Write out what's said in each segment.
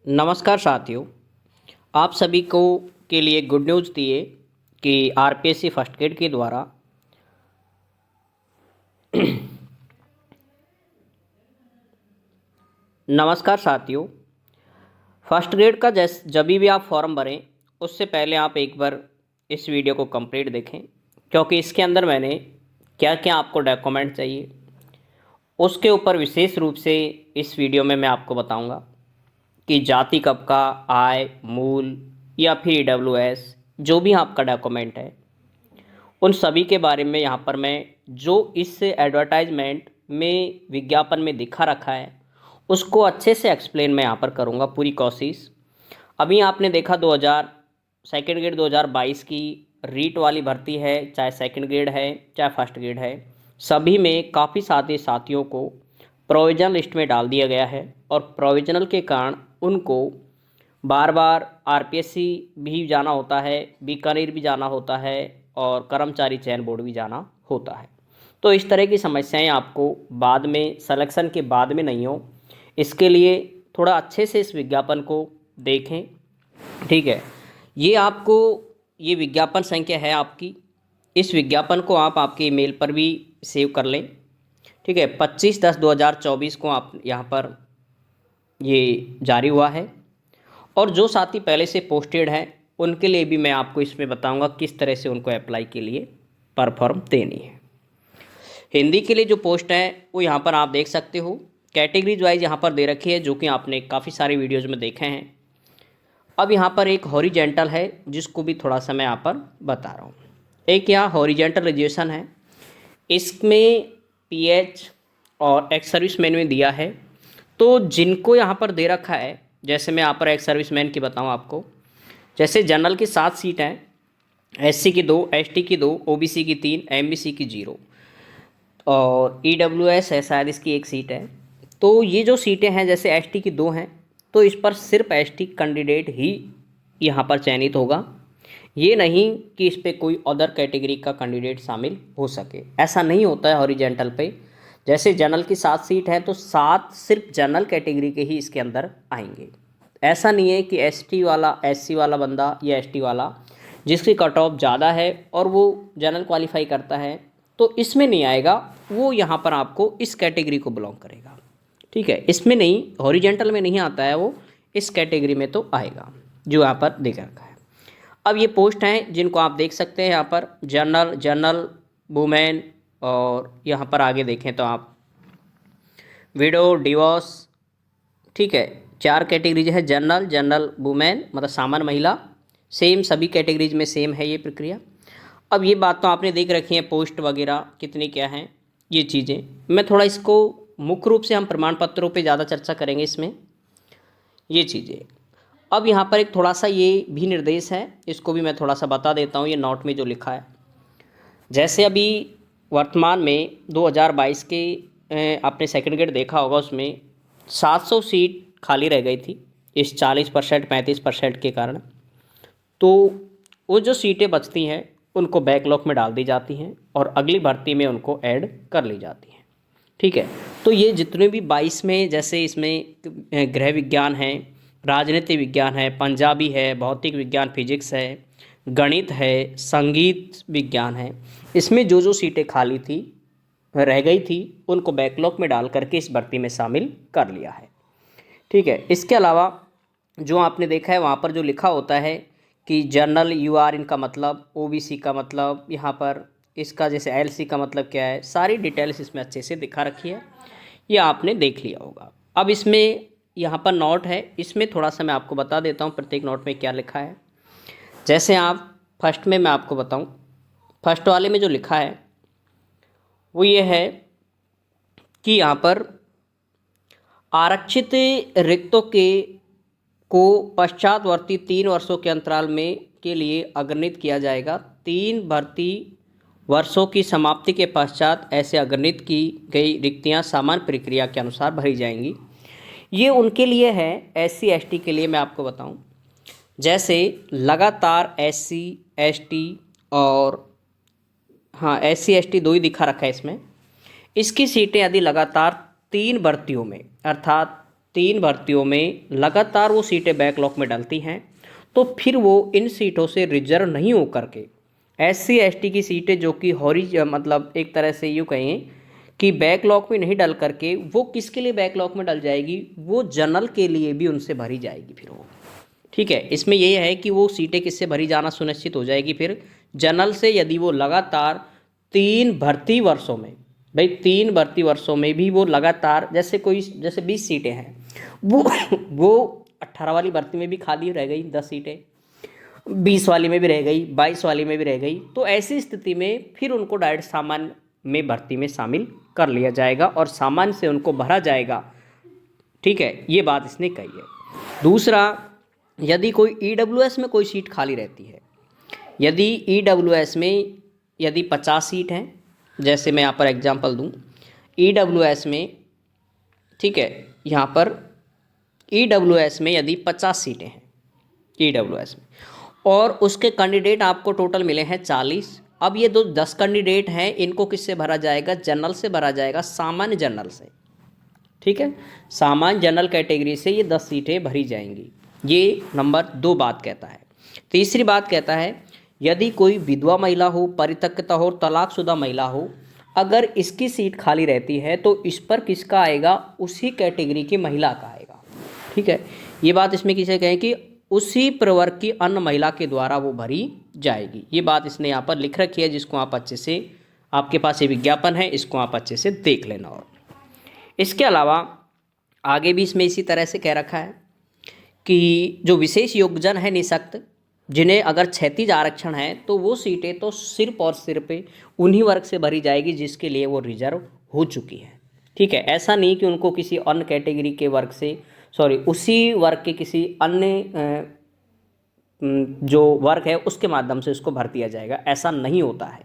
नमस्कार साथियों। आप सभी को के लिए गुड न्यूज़ दिए कि आरपीएससी फर्स्ट ग्रेड के द्वारा नमस्कार साथियों, फर्स्ट ग्रेड का जब भी आप फॉर्म भरें उससे पहले आप एक बार इस वीडियो को कंप्लीट देखें, क्योंकि इसके अंदर मैंने क्या क्या आपको डॉक्यूमेंट चाहिए उसके ऊपर विशेष रूप से इस वीडियो में मैं आपको बताऊंगा कि जाति कब का, आय, मूल या फिर ईडब्ल्यूएस जो भी आपका डॉक्यूमेंट है उन सभी के बारे में यहाँ पर मैं जो इस एडवर्टाइजमेंट में विज्ञापन में दिखा रखा है उसको अच्छे से एक्सप्लेन मैं यहाँ पर करूँगा, पूरी कोशिश। अभी आपने देखा 2000 सेकेंड ग्रेड 2022 की रीट वाली भर्ती है, चाहे सेकेंड ग्रेड है चाहे फर्स्ट ग्रेड है, सभी में काफ़ी सारे साथियों को प्रोविजनल लिस्ट में डाल दिया गया है और प्रोविजनल के कारण उनको बार बार आरपीएससी भी जाना होता है, बीकानेर भी जाना होता है और कर्मचारी चयन बोर्ड भी जाना होता है। तो इस तरह की समस्याएं आपको बाद में सिलेक्शन के बाद में नहीं हो, इसके लिए थोड़ा अच्छे से इस विज्ञापन को देखें। ठीक है, ये आपको ये विज्ञापन संख्या है आपकी, इस विज्ञापन को आप आपके ईमेल पर भी सेव कर लें। ठीक है, 25/10/2024 को आप यहाँ पर ये जारी हुआ है और जो साथी पहले से पोस्टेड हैं उनके लिए भी मैं आपको इसमें बताऊंगा किस तरह से उनको अप्लाई के लिए परफॉर्म देनी है। हिंदी के लिए जो पोस्ट है वो यहाँ पर आप देख सकते हो, कैटेगरीज वाइज यहाँ पर दे रखी है जो कि आपने काफ़ी सारे वीडियोज़ में देखे हैं। अब यहाँ पर एक हॉरिजेंटल है जिसको भी थोड़ा सा मैं यहाँ पर बता रहा हूँ। एक यहाँ हॉरिजेंटल ग्रेजुएशन है, इसमें पीएच और एक्स सर्विसमैन में दिया है। तो जिनको यहाँ पर दे रखा है, जैसे मैं यहाँ पर एक्स सर्विसमैन की बताऊँ आपको, जैसे जनरल की 7 सीट हैं, एससी की 2, एसटी की 2, ओबीसी की 3, एमबीसी की 0 और ईडब्ल्यूएस है शायद इसकी 1 सीट है। तो ये जो सीटें हैं, जैसे एसटी की 2 हैं तो इस पर सिर्फ एसटी कैंडिडेट ही यहाँ पर चयनित होगा, ये नहीं कि इस पर कोई अदर कैटेगरी का कैंडिडेट शामिल हो सके, ऐसा नहीं होता है हॉरिजेंटल पे। जैसे जनरल की 7 सीट है तो 7 सिर्फ जनरल कैटेगरी के ही इसके अंदर आएंगे। ऐसा नहीं है कि एसटी वाला, एससी वाला बंदा या एसटी वाला जिसकी कट ऑफ ज़्यादा है और वो जनरल क्वालिफाई करता है तो इसमें नहीं आएगा, वो यहाँ पर आपको इस कैटेगरी को बिलोंग करेगा। ठीक है, इसमें नहीं, हॉरिजेंटल में नहीं आता है वो, इस कैटेगरी में तो आएगा जो यहाँ पर दिख रखा है। अब ये पोस्ट हैं जिनको आप देख सकते हैं यहाँ पर, जनरल वुमेन, और यहाँ पर आगे देखें तो आप विडो, डिवोर्स। ठीक है, 4 कैटेगरीज है, जनरल वुमेन मतलब सामान्य महिला, सेम सभी कैटेगरीज में सेम है ये प्रक्रिया। अब ये बात तो आपने देख रखी है, पोस्ट वगैरह कितनी क्या हैं ये चीज़ें। मैं थोड़ा इसको मुख्य रूप से हम प्रमाण पत्रों पे ज़्यादा चर्चा करेंगे इसमें ये चीज़ें। अब यहाँ पर एक थोड़ा सा ये भी निर्देश है, इसको भी मैं थोड़ा सा बता देता हूँ, ये नोट में जो लिखा है। जैसे अभी वर्तमान में 2022 के आपने सेकंड ग्रेड देखा होगा, उसमें 700 सीट खाली रह गई थी इस 40% 35% के कारण। तो वो जो सीटें बचती हैं उनको बैकलॉग में डाल दी जाती हैं और अगली भर्ती में उनको ऐड कर ली जाती हैं। ठीक है, तो ये जितने भी 22 में, जैसे इसमें गृह विज्ञान है, राजनीति विज्ञान है, पंजाबी है, भौतिक विज्ञान फिजिक्स है, गणित है, संगीत विज्ञान है, इसमें जो जो सीटें खाली थी रह गई थी उनको बैकलॉग में डाल करके इस भर्ती में शामिल कर लिया है। ठीक है, इसके अलावा जो आपने देखा है वहाँ पर जो लिखा होता है कि जनरल यूआर इनका मतलब, ओबीसी का मतलब, यहाँ पर इसका जैसे एलसी का मतलब क्या है, सारी डिटेल्स इसमें अच्छे से दिखा रखी है, ये आपने देख लिया होगा। अब इसमें यहाँ पर नोट है, इसमें थोड़ा सा मैं आपको बता देता हूँ प्रत्येक नोट में क्या लिखा है। जैसे आप फर्स्ट में मैं आपको बताऊँ, फर्स्ट वाले में जो लिखा है वो ये है कि यहाँ पर आरक्षित रिक्तों को पश्चातवर्ती 3 वर्षों के अंतराल में के लिए अग्रणित किया जाएगा। 3 भर्ती वर्षों की समाप्ति के पश्चात ऐसे अग्रणित की गई रिक्तियां सामान्य प्रक्रिया के अनुसार भरी जाएंगी। ये उनके लिए है, एससी एसटी के लिए मैं आपको बताऊं, जैसे लगातार एससी एसटी और हाँ एससी एसटी 2 ही दिखा रखा है इसमें, इसकी सीटें यदि लगातार 3 भर्तियों में अर्थात 3 भर्तियों में लगातार वो सीटें बैकलॉग में डलती हैं, तो फिर वो इन सीटों से रिजर्व नहीं हो करके SC ST की सीटें जो कि मतलब एक तरह से यूँ कहें कि बैकलॉग में नहीं डल करके वो किसके लिए बैकलॉग में डल जाएगी, वो जनरल के लिए भी उनसे भरी जाएगी फिर वो। ठीक है, इसमें यही है कि वो सीटें किससे भरी जाना सुनिश्चित हो जाएगी फिर जनरल से, यदि वो लगातार 3 भर्ती वर्षों में, भाई 3 भर्ती वर्षों में भी वो लगातार, जैसे 20 सीटें हैं, वो 18 वाली भर्ती में भी खाली रह गई 10 सीटें, 20 वाली में भी रह गई, 22 वाली में भी रह गई, तो ऐसी स्थिति में फिर उनको डायरेक्ट सामान्य में भर्ती में शामिल कर लिया जाएगा और सामान्य से उनको भरा जाएगा। ठीक है, ये बात इसने कही है। दूसरा, यदि कोई EWS में कोई सीट खाली रहती है, यदि EWS में यदि 50 सीट हैं, जैसे मैं यहाँ पर एग्जांपल दूँ, EWS में, ठीक है, यहाँ पर EWS में यदि 50 सीटें हैं EWS में, और उसके कैंडिडेट आपको टोटल मिले हैं 40, अब ये 10 कैंडिडेट हैं, इनको किससे भरा जाएगा, जनरल से भरा जाएगा, सामान्य जनरल से। ठीक है, सामान्य जनरल कैटेगरी से ये 10 सीटें भरी जाएंगी। ये नंबर 2 बात कहता है। तीसरी बात कहता है, यदि कोई विधवा महिला हो, परित्यक्ता हो, तलाकशुदा महिला हो, अगर इसकी सीट खाली रहती है तो इस पर किसका आएगा, उसी कैटेगरी की महिला का आएगा। ठीक है, ये बात इसमें किसे कहें कि उसी प्रवर्ग की अन्य महिला के द्वारा वो भरी जाएगी। ये बात इसने यहाँ पर लिख रखी है, जिसको आप अच्छे से, आपके पास ये विज्ञापन है, इसको आप अच्छे से देख लेना। और इसके अलावा आगे भी इसमें इसी तरह से कह रखा है कि जो विशेष योग्यजन है निःशक्त, जिन्हें अगर क्षैतिज आरक्षण है, तो वो सीटें तो सिर्फ और सिर्फ उन्हीं वर्ग से भरी जाएगी जिसके लिए वो रिजर्व हो चुकी है। ठीक है, ऐसा नहीं कि उनको किसी अन्य कैटेगरी के वर्ग से, उसी वर्ग के किसी अन्य जो वर्ग है उसके माध्यम से उसको भर दिया जाएगा, ऐसा नहीं होता है।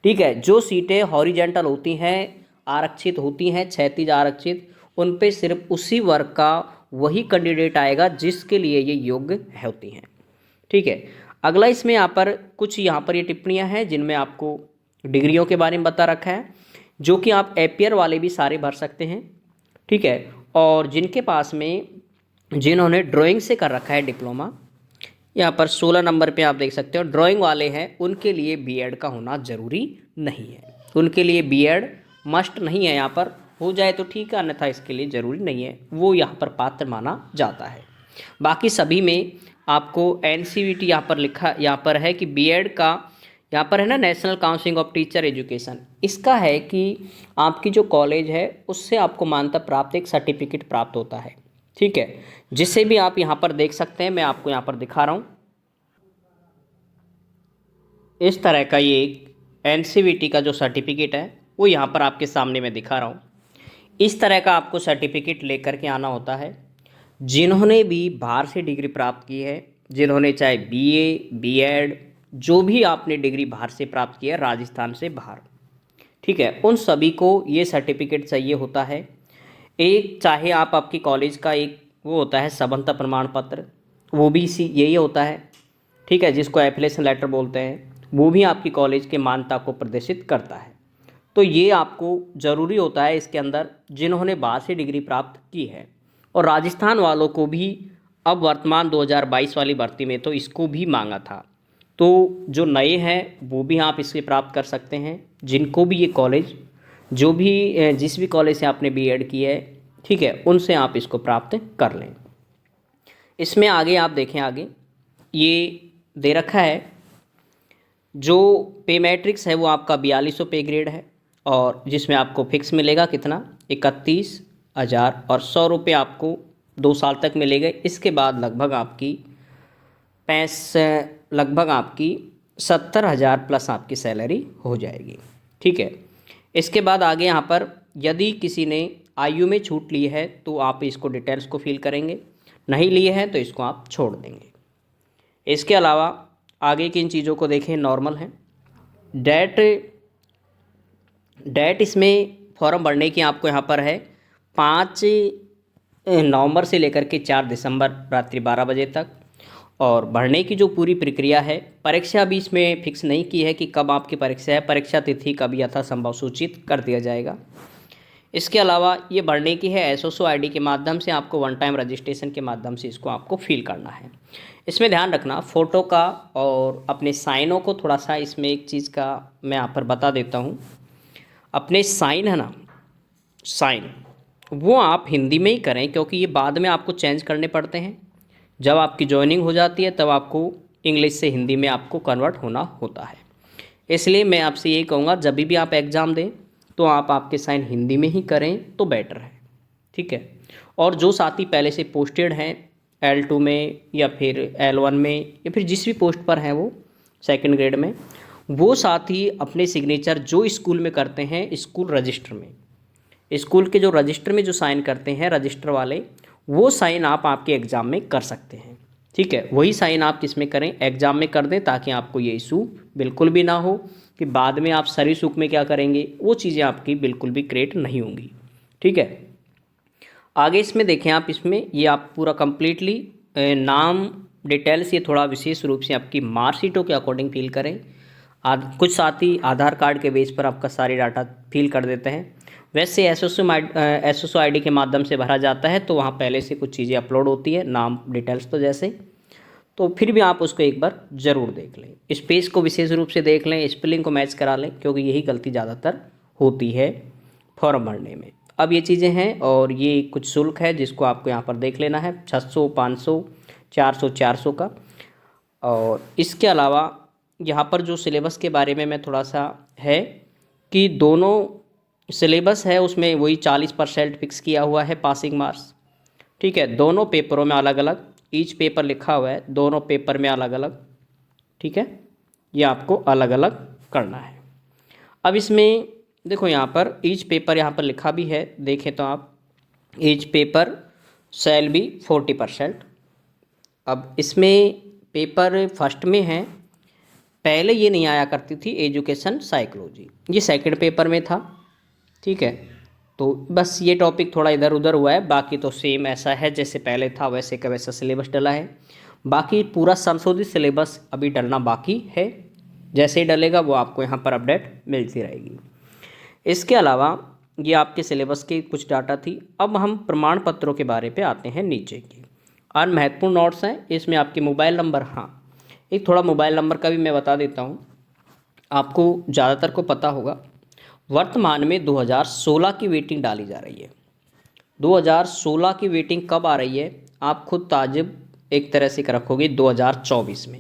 ठीक है, जो सीटें हॉरिजेंटल होती हैं, आरक्षित होती हैं, क्षैतिज आरक्षित, उन पे सिर्फ उसी वर्ग का वही कैंडिडेट आएगा जिसके लिए ये योग्य होती हैं। ठीक है, अगला इसमें यहाँ पर कुछ ये टिप्पणियाँ हैं जिनमें आपको डिग्रियों के बारे में बता रखा है, जो कि आप एपियर वाले भी सारे भर सकते हैं। ठीक है, और जिनके पास में, जिन्होंने ड्राइंग से कर रखा है डिप्लोमा, यहाँ पर 16 नंबर पे आप देख सकते हो, ड्राइंग वाले हैं, उनके लिए बीएड का होना ज़रूरी नहीं है। उनके लिए बीएड मस्ट नहीं है, यहाँ पर हो जाए तो ठीक है, अन्यथा इसके लिए ज़रूरी नहीं है, वो यहाँ पर पात्र माना जाता है। बाकी सभी में आपको NCVT यहाँ पर है कि बीएड का, यहाँ पर है ना, national council of teacher education, इसका है कि आपकी जो कॉलेज है उससे आपको मान्यता प्राप्त एक सर्टिफिकेट प्राप्त होता है। ठीक है, जिसे भी आप यहाँ पर देख सकते हैं, मैं आपको यहाँ पर दिखा रहा हूँ, इस तरह का ये एक NCVT का जो सर्टिफिकेट है वो यहाँ पर आपके सामने मैं दिखा रहा हूँ। इस तरह का आपको सर्टिफिकेट लेकर के आना होता है। जिन्होंने भी बाहर से डिग्री प्राप्त की है, जिन्होंने चाहे BA BEd जो भी आपने डिग्री बाहर से प्राप्त की है, राजस्थान से बाहर, ठीक है, उन सभी को ये सर्टिफिकेट चाहिए होता है। एक चाहे आपकी कॉलेज का एक वो होता है सबंता प्रमाण पत्र, वो भी यही होता है। ठीक है, जिसको एफिलिएशन लेटर बोलते हैं, वो भी आपकी कॉलेज के मान्यता को प्रदर्शित करता है। तो ये आपको ज़रूरी होता है इसके अंदर, जिन्होंने बाहर से डिग्री प्राप्त की है। और राजस्थान वालों को भी अब वर्तमान 2022 वाली भर्ती में तो इसको भी मांगा था, तो जो नए हैं वो भी आप इससे प्राप्त कर सकते हैं। जिनको भी ये कॉलेज, जो भी जिस भी कॉलेज से आपने बीएड की है, ठीक है, उनसे आप इसको प्राप्त कर लें। इसमें आगे आप देखें, आगे ये दे रखा है, जो पे मैट्रिक्स है वो आपका 4200 पे ग्रेड है, और जिसमें आपको फिक्स मिलेगा कितना, 31,000 और 100 रुपये आपको 2 साल तक मिलेगा। इसके बाद लगभग आपकी 70,000 प्लस आपकी सैलरी हो जाएगी। ठीक है, इसके बाद आगे यहाँ पर यदि किसी ने आयु में छूट ली है तो आप इसको डिटेल्स को फिल करेंगे, नहीं लिए हैं तो इसको आप छोड़ देंगे। इसके अलावा आगे किन चीज़ों को देखें, नॉर्मल है। डेट इसमें फॉर्म भरने की आपको यहाँ पर है 5 नवंबर से लेकर के 4 दिसंबर रात्रि 12 बजे तक। और भरने की जो पूरी प्रक्रिया है, परीक्षा भी इसमें फिक्स नहीं की है कि कब आपकी परीक्षा है, परीक्षा तिथि का भी यथासंभव सूचित कर दिया जाएगा। इसके अलावा ये भरने की है एसओसो आईडी के माध्यम से, आपको वन टाइम रजिस्ट्रेशन के माध्यम से इसको आपको फिल करना है। इसमें ध्यान रखना फ़ोटो का और अपने साइनों को थोड़ा सा, इसमें एक चीज़ का मैं यहाँ पर बता देता हूँ। अपने साइन है ना, साइन वो आप हिंदी में ही करें, क्योंकि ये बाद में आपको चेंज करने पड़ते हैं। जब आपकी जॉइनिंग हो जाती है तब आपको इंग्लिश से हिंदी में आपको कन्वर्ट होना होता है। इसलिए मैं आपसे यही कहूँगा, जब भी आप एग्ज़ाम दें तो आप आपके साइन हिंदी में ही करें तो बेटर है, ठीक है। और जो साथी पहले से पोस्टेड हैं L2 में या फिर L1 में या फिर जिस भी पोस्ट पर हैं वो सेकंड ग्रेड में, वो साथी अपने सिग्नेचर जो स्कूल में करते हैं, स्कूल रजिस्टर में, स्कूल के जो रजिस्टर में जो साइन करते हैं रजिस्टर वाले, वो साइन आप आपके एग्ज़ाम में कर सकते हैं, ठीक है। वही साइन आप किस में करें, एग्ज़ाम में कर दें, ताकि आपको ये इशू बिल्कुल भी ना हो कि बाद में आप सरी सुख में क्या करेंगे, वो चीज़ें आपकी बिल्कुल भी क्रिएट नहीं होंगी, ठीक है। आगे इसमें देखें आप, इसमें ये आप पूरा कंप्लीटली नाम डिटेल्स ये थोड़ा विशेष रूप से आपकी मार्कशीटों के अकॉर्डिंग फिल करें। कुछ साथी आधार कार्ड के बेस पर आपका सारी डाटा फिल कर देते हैं। वैसे एसओसो आईडी के माध्यम से भरा जाता है, तो वहाँ पहले से कुछ चीज़ें अपलोड होती है, नाम डिटेल्स तो जैसे, तो फिर भी आप उसको एक बार ज़रूर देख लें, स्पेस को विशेष रूप से देख लें, स्पेलिंग को मैच करा लें, क्योंकि यही गलती ज़्यादातर होती है फॉर्म भरने में। अब ये चीज़ें हैं और ये कुछ शुल्क है जिसको आपको यहाँ पर देख लेना है, 600, 500, 400, 400 का। और इसके अलावा यहाँ पर जो सिलेबस के बारे में मैं थोड़ा सा है कि दोनों सिलेबस है उसमें वही 40% फिक्स किया हुआ है पासिंग मार्क्स, ठीक है। दोनों पेपरों में अलग अलग, ईच पेपर लिखा हुआ है, दोनों पेपर में अलग अलग, ठीक है। ये आपको अलग अलग करना है। अब इसमें देखो यहाँ पर ईच पेपर यहाँ पर लिखा भी है, देखें तो आप, ईच पेपर शैल बी 40%। अब इसमें पेपर फर्स्ट में है, पहले ये नहीं आया करती थी एजुकेशन साइकोलॉजी, ये सेकंड पेपर में था, ठीक है। तो बस ये टॉपिक थोड़ा इधर उधर हुआ है, बाकी तो सेम ऐसा है जैसे पहले था वैसे का वैसा सिलेबस डला है। बाकी पूरा संशोधित सिलेबस अभी डलना बाकी है, जैसे ही डलेगा वो आपको यहाँ पर अपडेट मिलती रहेगी। इसके अलावा ये आपके सिलेबस की कुछ डाटा थी। अब हम प्रमाण पत्रों के बारे पे आते हैं नीचे की, और महत्वपूर्ण नोट्स हैं इसमें आपके मोबाइल नंबर, हाँ एक थोड़ा मोबाइल नंबर का भी मैं बता देता हूँ, आपको ज़्यादातर को पता होगा वर्तमान में 2016 की वेटिंग डाली जा रही है। 2016 की वेटिंग कब आ रही है, आप खुद ताजुब एक तरह से रखोगे 2024 में,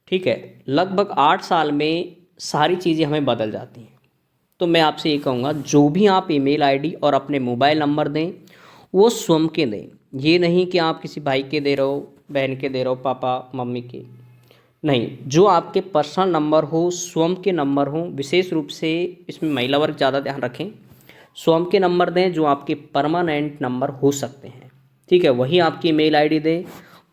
ठीक है। लगभग 8 साल में सारी चीज़ें हमें बदल जाती हैं। तो मैं आपसे ये कहूँगा, जो भी आप ईमेल आईडी और अपने मोबाइल नंबर दें वो स्वयं के दें, ये नहीं कि आप किसी भाई के दे रहे हो, बहन के दे रहे हो, पापा मम्मी के नहीं, जो आपके पर्सनल नंबर हो, स्वयं के नंबर हों। विशेष रूप से इसमें महिला वर्ग ज़्यादा ध्यान रखें, स्वयं के नंबर दें जो आपके परमानेंट नंबर हो सकते हैं, ठीक है। वही आपकी ईमेल आईडी दें।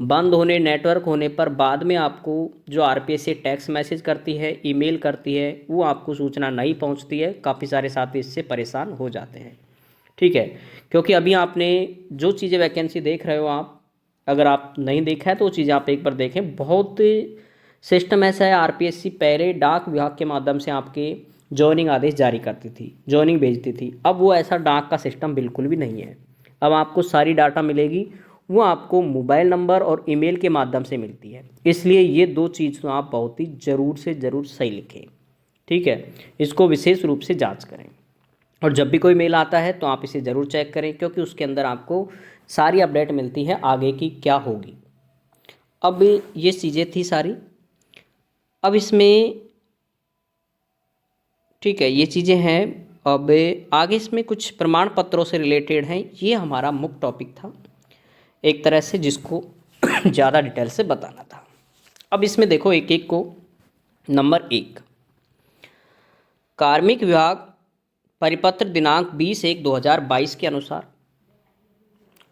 बंद होने, नेटवर्क होने पर बाद में आपको जो आरपीएस से टेक्स्ट मैसेज करती है, ईमेल करती है, वो आपको सूचना नहीं पहुंचती है। काफ़ी सारे साथी इससे परेशान हो जाते हैं, ठीक है। क्योंकि अभी आपने जो चीज़ें वैकेंसी देख रहे हो आप, अगर आप नहीं देखा है तो वो चीज़ें आप एक बार देखें। बहुत सिस्टम ऐसा है, आरपीएससी पहले डाक विभाग के माध्यम से आपके जॉइनिंग आदेश जारी करती थी, जॉइनिंग भेजती थी। अब वो ऐसा डाक का सिस्टम बिल्कुल भी नहीं है। अब आपको सारी डाटा मिलेगी, वो आपको मोबाइल नंबर और ईमेल के माध्यम से मिलती है। इसलिए ये दो चीज़ तो आप बहुत ही ज़रूर से ज़रूर सही लिखें, ठीक है। इसको विशेष रूप से जांच करें, और जब भी कोई मेल आता है तो आप इसे ज़रूर चेक करें, क्योंकि उसके अंदर आपको सारी अपडेट मिलती है आगे की क्या होगी। अब ये चीज़ें थी सारी। अब इसमें ठीक है, ये चीज़ें हैं। अब आगे इसमें कुछ प्रमाण पत्रों से रिलेटेड हैं, ये हमारा मुख्य टॉपिक था एक तरह से, जिसको ज़्यादा डिटेल से बताना था। अब इसमें देखो एक एक को। नंबर 1, कार्मिक विभाग परिपत्र दिनांक 20/1/2022 के अनुसार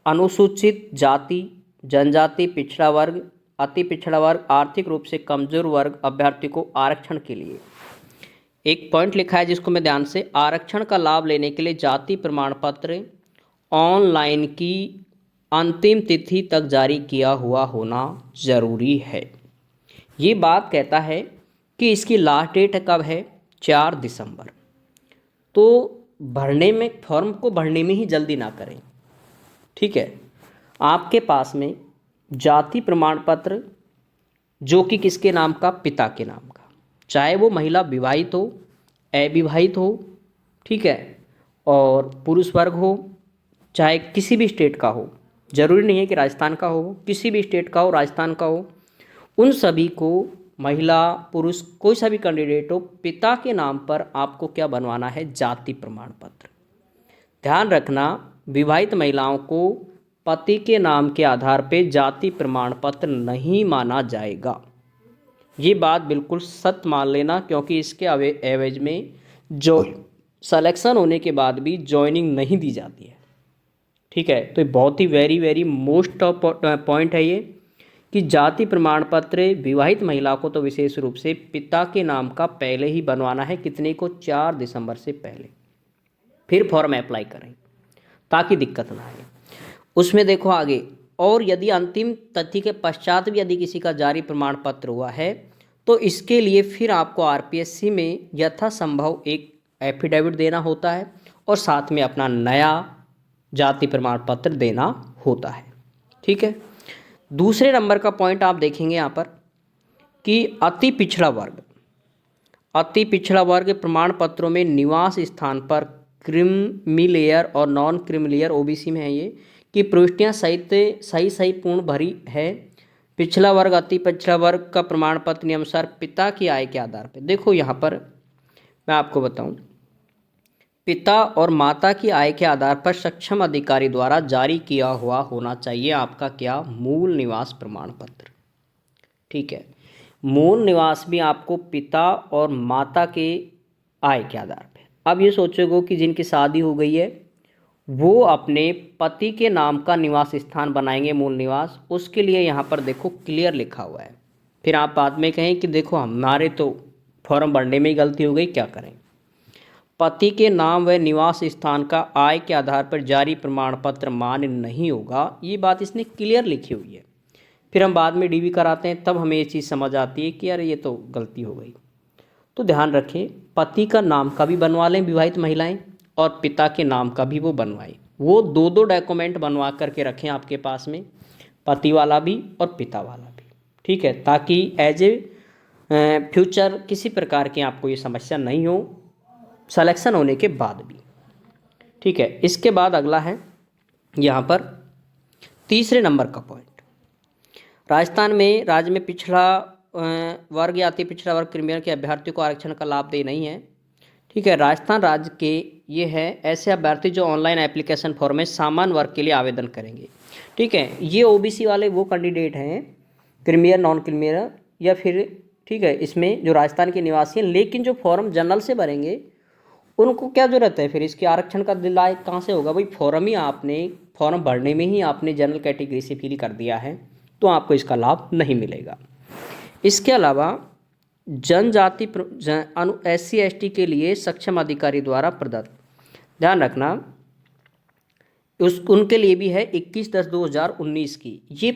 अनुसूचित जाति, जनजाति, पिछड़ा वर्ग, अति पिछड़ा वर्ग, आर्थिक रूप से कमजोर वर्ग अभ्यर्थी को आरक्षण के लिए एक पॉइंट लिखा है जिसको मैं ध्यान से, आरक्षण का लाभ लेने के लिए जाति प्रमाण पत्र ऑनलाइन की अंतिम तिथि तक जारी किया हुआ होना जरूरी है। ये बात कहता है कि इसकी लास्ट डेट कब है, 4 दिसंबर। तो भरने में, फॉर्म को भरने में ही जल्दी ना करें। ठीक है, आपके पास में जाति प्रमाण पत्र जो कि किसके नाम का, पिता के नाम का, चाहे वो महिला विवाहित हो, अविवाहित हो, ठीक है, और पुरुष वर्ग हो, चाहे किसी भी स्टेट का हो, जरूरी नहीं है कि राजस्थान का हो, किसी भी स्टेट का हो, राजस्थान का हो, उन सभी को, महिला पुरुष कोई सा भी कैंडिडेट हो, पिता के नाम पर आपको क्या बनवाना है, जाति प्रमाण पत्र। ध्यान रखना, विवाहित महिलाओं को पति के नाम के आधार पर जाति प्रमाण पत्र नहीं माना जाएगा। ये बात बिल्कुल सत्य मान लेना, क्योंकि इसके एवज में जो सिलेक्शन होने के बाद भी जॉइनिंग नहीं दी जाती है। ठीक है, तो बहुत ही वेरी वेरी मोस्ट पॉइंट है ये कि जाति प्रमाण पत्र विवाहित महिला को तो विशेष रूप से पिता के नाम का पहले ही बनवाना है। कितने को, 4 दिसंबर से पहले। फिर फॉर्म अप्लाई करें ताकि दिक्कत ना आए। उसमें देखो आगे, और यदि अंतिम तिथि के पश्चात भी यदि किसी का जारी प्रमाण पत्र हुआ है तो इसके लिए फिर आपको आरपीएससी में यथासंभव एक एफिडेविट देना होता है और साथ में अपना नया जाति प्रमाण पत्र देना होता है। ठीक है, दूसरे नंबर का पॉइंट आप देखेंगे यहाँ पर कि अति पिछड़ा वर्ग प्रमाण पत्रों में निवास स्थान पर क्रीमीलेयर और नॉन क्रीमीलेयर ओबीसी में है ये कि प्रविष्टियाँ सही पूर्ण भरी है। पिछला वर्ग, अति पिछड़ा वर्ग का प्रमाण पत्र नियमानुसार पिता की आय के आधार पर, देखो यहाँ पर मैं आपको बताऊं, पिता और माता की आय के आधार पर सक्षम अधिकारी द्वारा जारी किया हुआ होना चाहिए आपका क्या, मूल निवास प्रमाण पत्र। ठीक है, मूल निवास भी आपको पिता और माता के आय के आधार पर। अब ये सोचोगे कि जिनकी शादी हो गई है वो अपने पति के नाम का निवास स्थान बनाएंगे मूल निवास, उसके लिए यहाँ पर देखो क्लियर लिखा हुआ है। फिर आप बाद में कहें कि देखो हमारे तो फॉर्म भरने में ही गलती हो गई, क्या करें। पति के नाम व निवास स्थान का आय के आधार पर जारी प्रमाण पत्र मान्य नहीं होगा, ये बात इसने क्लियर लिखी हुई है। फिर हम बाद में डीवी कराते हैं तब हमें ये चीज़ समझ आती है कि यार ये तो गलती हो गई। तो ध्यान रखें, पति का नाम का भी बनवा लें विवाहित महिलाएं और पिता के नाम का भी वो बनवाएं। वो दो डॉक्यूमेंट बनवा करके रखें आपके पास में, पति वाला भी और पिता वाला भी। ठीक है, ताकि एज ए फ्यूचर किसी प्रकार की आपको ये समस्या नहीं हो सिलेक्शन होने के बाद भी। ठीक है, इसके बाद अगला है यहाँ पर तीसरे नंबर का पॉइंट, राजस्थान में राज्य में पिछड़ा वर्ग या अति पिछड़ा वर्ग क्रिमिनल के अभ्यर्थियों को आरक्षण का लाभ दे नहीं है। ठीक है, राजस्थान राज्य के ये है ऐसे अभ्यर्थी जो ऑनलाइन एप्लीकेशन फॉर्म में सामान्य वर्ग के लिए आवेदन करेंगे। ठीक है, ये ओबीसी वाले वो कैंडिडेट हैं, क्रीमियर नॉन क्रीमियर या फिर, ठीक है, इसमें जो राजस्थान के निवासी हैं, लेकिन जो फॉर्म जनरल से भरेंगे उनको क्या जरूरत है फिर इसके आरक्षण का दिलाए कहाँ से होगा भाई, फॉर्म ही आपने फॉर्म भरने में ही आपने जनरल कैटेगरी से फिल कर दिया है तो आपको इसका लाभ नहीं मिलेगा। इसके अलावा जनजाति SC ST के लिए सक्षम अधिकारी द्वारा प्रदत्त, ध्यान रखना उनके लिए भी है 21/10/2019 की ये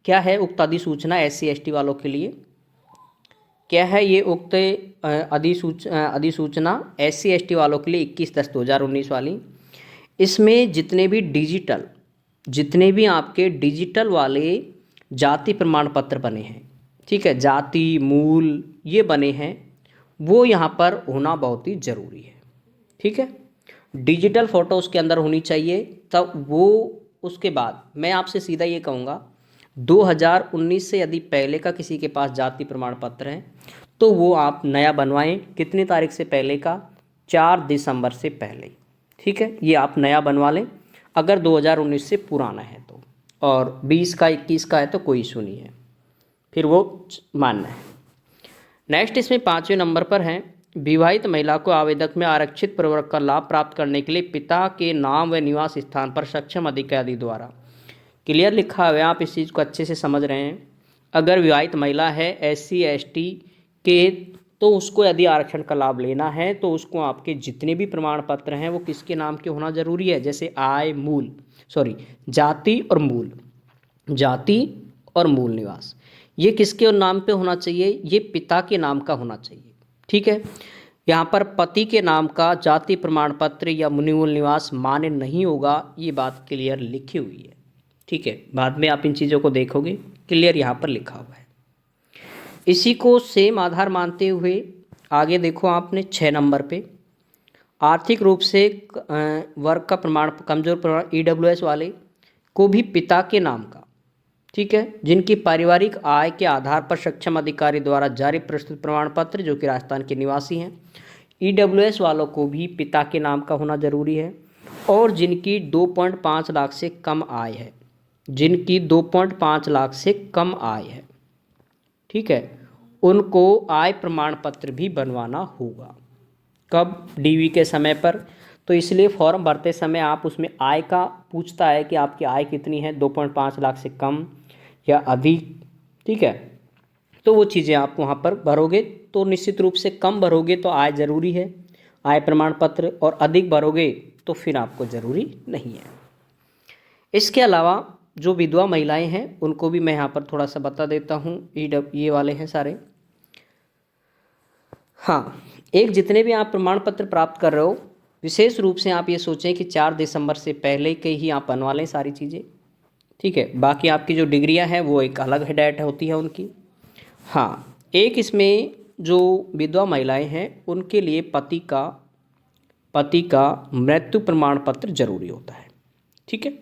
क्या है, उक्त अधिसूचना SC ST वालों के लिए क्या है, ये उक्त अधिसूचना SC ST वालों के लिए 21/10/2019 वाली। इसमें जितने भी आपके डिजिटल वाले जाति प्रमाण पत्र बने हैं, ठीक है, जाति मूल ये बने हैं, वो यहाँ पर होना बहुत ही ज़रूरी है। ठीक है, डिजिटल फ़ोटो उसके अंदर होनी चाहिए, तब वो उसके बाद मैं आपसे सीधा ये कहूँगा 2019 से यदि पहले का किसी के पास जाति प्रमाण पत्र है तो वो आप नया बनवाएं। कितनी तारीख से पहले का, 4 दिसंबर से पहले। ठीक है, ये आप नया बनवा लें अगर 2019 से पुराना है तो, और 20 का 21 का है तो कोई इशू नहीं है, फिर वो मानना है। नेक्स्ट इसमें 5वें नंबर पर है, विवाहित महिला को आवेदक में आरक्षित प्रवर्ग का लाभ प्राप्त करने के लिए पिता के नाम व निवास स्थान पर सक्षम अधिकारी द्वारा, क्लियर लिखा हुआ है, आप इस चीज़ को अच्छे से समझ रहे हैं। अगर विवाहित महिला है SC ST के तो उसको यदि आरक्षण का लाभ लेना है तो उसको आपके जितने भी प्रमाण पत्र हैं वो किसके नाम के होना जरूरी है, जैसे जाति और मूल निवास, ये किसके नाम पे होना चाहिए, ये पिता के नाम का होना चाहिए। ठीक है, यहाँ पर पति के नाम का जाति प्रमाण पत्र या मूल निवास मान्य नहीं होगा, ये बात क्लियर लिखी हुई है। ठीक है, बाद में आप इन चीज़ों को देखोगे, क्लियर यहाँ पर लिखा हुआ है। इसी को सेम आधार मानते हुए आगे देखो आपने 6 नंबर पे आर्थिक रूप से वर्ग का प्रमाण, कमजोर प्रमाण EWS वाले को भी पिता के नाम का, ठीक है, जिनकी पारिवारिक आय के आधार पर सक्षम अधिकारी द्वारा जारी प्रस्तुत प्रमाण पत्र, जो कि राजस्थान के निवासी हैं, EWS वालों को भी पिता के नाम का होना जरूरी है। और जिनकी 2.5 लाख से कम आय है, जिनकी 2.5 लाख से कम आय है, ठीक है, उनको आय प्रमाण पत्र भी बनवाना होगा। कब? DV के समय पर। तो इसलिए फॉर्म भरते समय आप उसमें आय का पूछता है कि आपकी आय कितनी है, 2.5 लाख से कम या अधिक, ठीक है। तो वो चीज़ें आप वहाँ पर भरोगे तो निश्चित रूप से कम भरोगे तो आय ज़रूरी है, आय प्रमाण पत्र, और अधिक भरोगे तो फिर आपको ज़रूरी नहीं है। इसके अलावा जो विधवा महिलाएं हैं उनको भी मैं यहाँ पर थोड़ा सा बता देता हूँ। ये वाले हैं सारे। हाँ, एक जितने भी आप प्रमाण पत्र प्राप्त कर रहे हो, विशेष रूप से आप ये सोचें कि 4 दिसंबर से पहले के ही आप बनवा लें सारी चीज़ें, ठीक है। बाकी आपकी जो डिग्रियां हैं वो एक अलग डेट होती है उनकी। हाँ, एक इसमें जो विधवा महिलाएं हैं उनके लिए पति का मृत्यु प्रमाण पत्र जरूरी होता है, ठीक है।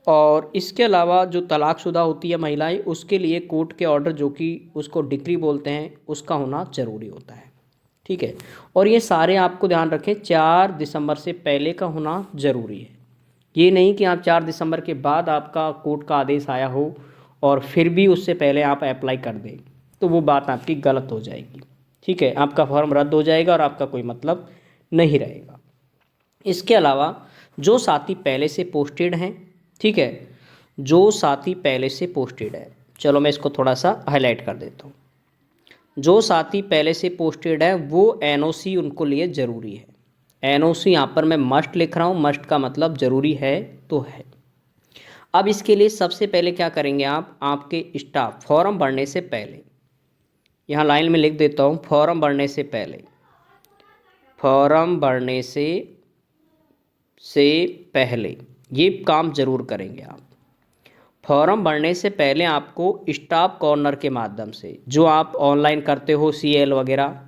और इसके अलावा जो तलाकशुदा होती है महिलाएं, उसके लिए कोर्ट के ऑर्डर, जो कि उसको डिक्री बोलते हैं, उसका होना जरूरी होता है, ठीक है। और ये सारे आपको ध्यान रखें 4 दिसंबर से पहले का होना ज़रूरी है। ये नहीं कि आप 4 दिसंबर के बाद आपका कोर्ट का आदेश आया हो और फिर भी उससे पहले आप अप्लाई कर दें, तो वो बात आपकी गलत हो जाएगी, ठीक है। आपका फॉर्म रद्द हो जाएगा और आपका कोई मतलब नहीं रहेगा। इसके अलावा जो साथी पहले से पोस्टेड हैं, ठीक है, जो साथी पहले से पोस्टेड है, चलो मैं इसको थोड़ा सा हाईलाइट कर देता हूँ। जो साथी पहले से पोस्टेड है वो NOC उनको लिए ज़रूरी है। NOC यहाँ पर मैं मस्ट लिख रहा हूँ, मस्ट का मतलब ज़रूरी है तो है। अब इसके लिए सबसे पहले क्या करेंगे आप, आपके स्टाफ फॉर्म भरने से पहले, यहाँ लाइन में लिख देता हूँ, फॉर्म भरने से पहले, फॉर्म भरने से पहले ये काम ज़रूर करेंगे आप। फॉर्म भरने से पहले आपको स्टाफ कॉर्नर के माध्यम से, जो आप ऑनलाइन करते हो CL वगैरह,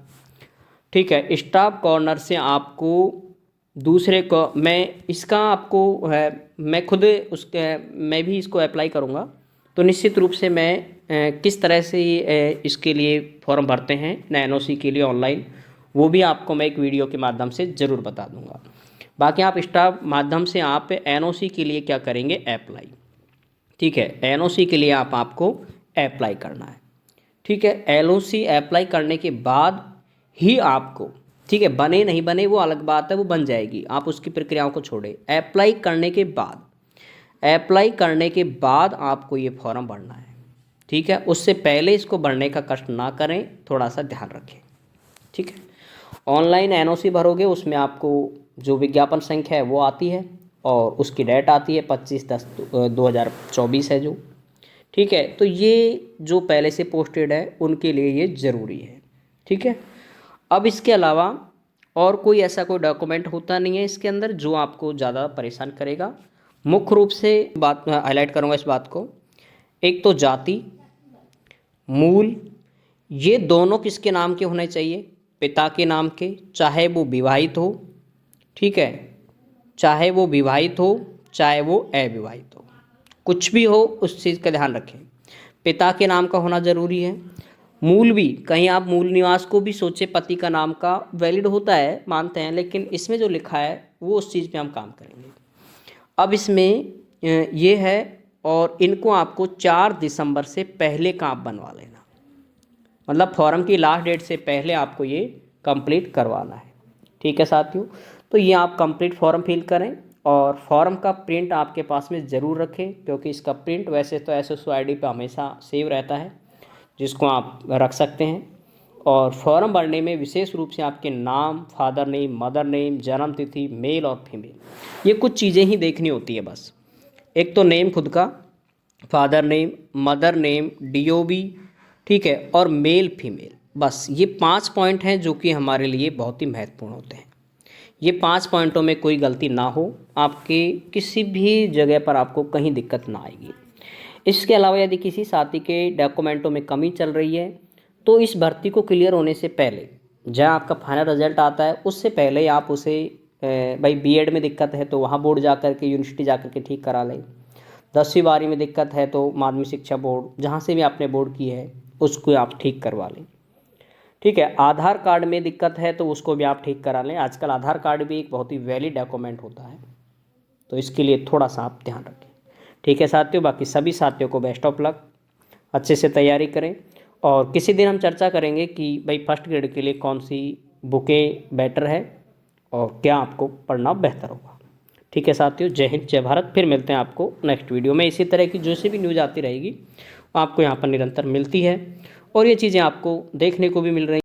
ठीक है, स्टाफ कॉर्नर से आपको दूसरे को, मैं इसका आपको है, मैं खुद मैं भी इसको अप्लाई करूँगा, तो निश्चित रूप से मैं किस तरह से इसके लिए फॉर्म भरते हैं NOC के लिए ऑनलाइन, वो भी आपको मैं एक वीडियो के माध्यम से ज़रूर बता दूँगा। बाकी आप स्टाफ माध्यम से आप NOC के लिए क्या करेंगे, अप्लाई, ठीक है। NOC के लिए आपको अप्लाई करना है, ठीक है। LOC अप्लाई करने के बाद ही आपको, ठीक है, बने नहीं बने वो अलग बात है, वो बन जाएगी, आप उसकी प्रक्रियाओं को छोड़े। अप्लाई करने के बाद आपको ये फॉर्म भरना है, ठीक है। उससे पहले इसको भरने का कष्ट ना करें, थोड़ा सा ध्यान रखें, ठीक है। ऑनलाइन NOC भरोगे, उसमें आपको जो विज्ञापन संख्या है वो आती है और उसकी डेट आती है 25/10/2024 है जो, ठीक है। तो ये जो पहले से पोस्टेड है उनके लिए ये ज़रूरी है, ठीक है। अब इसके अलावा और कोई ऐसा कोई डॉक्यूमेंट होता नहीं है इसके अंदर जो आपको ज़्यादा परेशान करेगा। मुख्य रूप से बात हाईलाइट करूँगा इस बात को, एक तो जाति, मूल, ये दोनों किसके नाम के होने चाहिए, पिता के नाम के, चाहे वो विवाहित हो, ठीक है, चाहे वो विवाहित हो चाहे वो अविवाहित हो, कुछ भी हो उस चीज़ का ध्यान रखें, पिता के नाम का होना ज़रूरी है। मूल भी, कहीं आप मूल निवास को भी सोचे, पति का नाम का वैलिड होता है मानते हैं, लेकिन इसमें जो लिखा है वो उस चीज़ पे हम काम करेंगे। अब इसमें ये है, और इनको आपको 4 दिसंबर से पहले का आप बनवा लेना, मतलब फॉर्म की लास्ट डेट से पहले आपको ये कंप्लीट करवाना है, ठीक है साथियों। तो ये आप कंप्लीट फॉर्म फिल करें और फॉर्म का प्रिंट आपके पास में ज़रूर रखें, क्योंकि इसका प्रिंट वैसे तो SSO ID पे हमेशा सेव रहता है, जिसको आप रख सकते हैं। और फॉर्म भरने में विशेष रूप से आपके नाम, फादर नेम, मदर नेम, जन्म तिथि, मेल और फीमेल, ये कुछ चीज़ें ही देखनी होती है बस। एक तो नेम खुद का, father name, mother name, DOB, ठीक है, और मेल फीमेल, बस ये 5 पॉइंट हैं जो कि हमारे लिए बहुत ही महत्वपूर्ण होते हैं। ये 5 पॉइंटों में कोई गलती ना हो, आपके किसी भी जगह पर आपको कहीं दिक्कत ना आएगी। इसके अलावा यदि किसी साथी के डॉक्यूमेंटों में कमी चल रही है तो इस भर्ती को क्लियर होने से पहले, जहाँ आपका फाइनल रिजल्ट आता है उससे पहले आप उसे भाई बीएड में दिक्कत है तो वहाँ बोर्ड जा कर के, यूनिवर्सिटी जा कर के ठीक करा लें। 10वीं 12वीं में दिक्कत है तो माध्यमिक शिक्षा बोर्ड, जहाँ से भी आपने बोर्ड की है उसको आप ठीक करवा लें। ठीक है, आधार कार्ड में दिक्कत है तो उसको भी आप ठीक करा लें। आजकल आधार कार्ड भी एक बहुत ही वैलिड डॉक्यूमेंट होता है, तो इसके लिए थोड़ा सा आप ध्यान रखें। ठीक है साथियों, बाकी सभी साथियों को बेस्ट ऑफ लक, अच्छे से तैयारी करें। और किसी दिन हम चर्चा करेंगे कि भाई फर्स्ट ग्रेड के लिए कौन सी बुकें बेटर है और क्या आपको पढ़ना बेहतर होगा। ठीक है साथियों, जय हिंद जय भारत। फिर मिलते हैं आपको नेक्स्ट वीडियो में। इसी तरह की जो सी भी न्यूज़ आती रहेगी आपको यहाँ पर निरंतर मिलती है और ये चीज़ें आपको देखने को भी मिल रही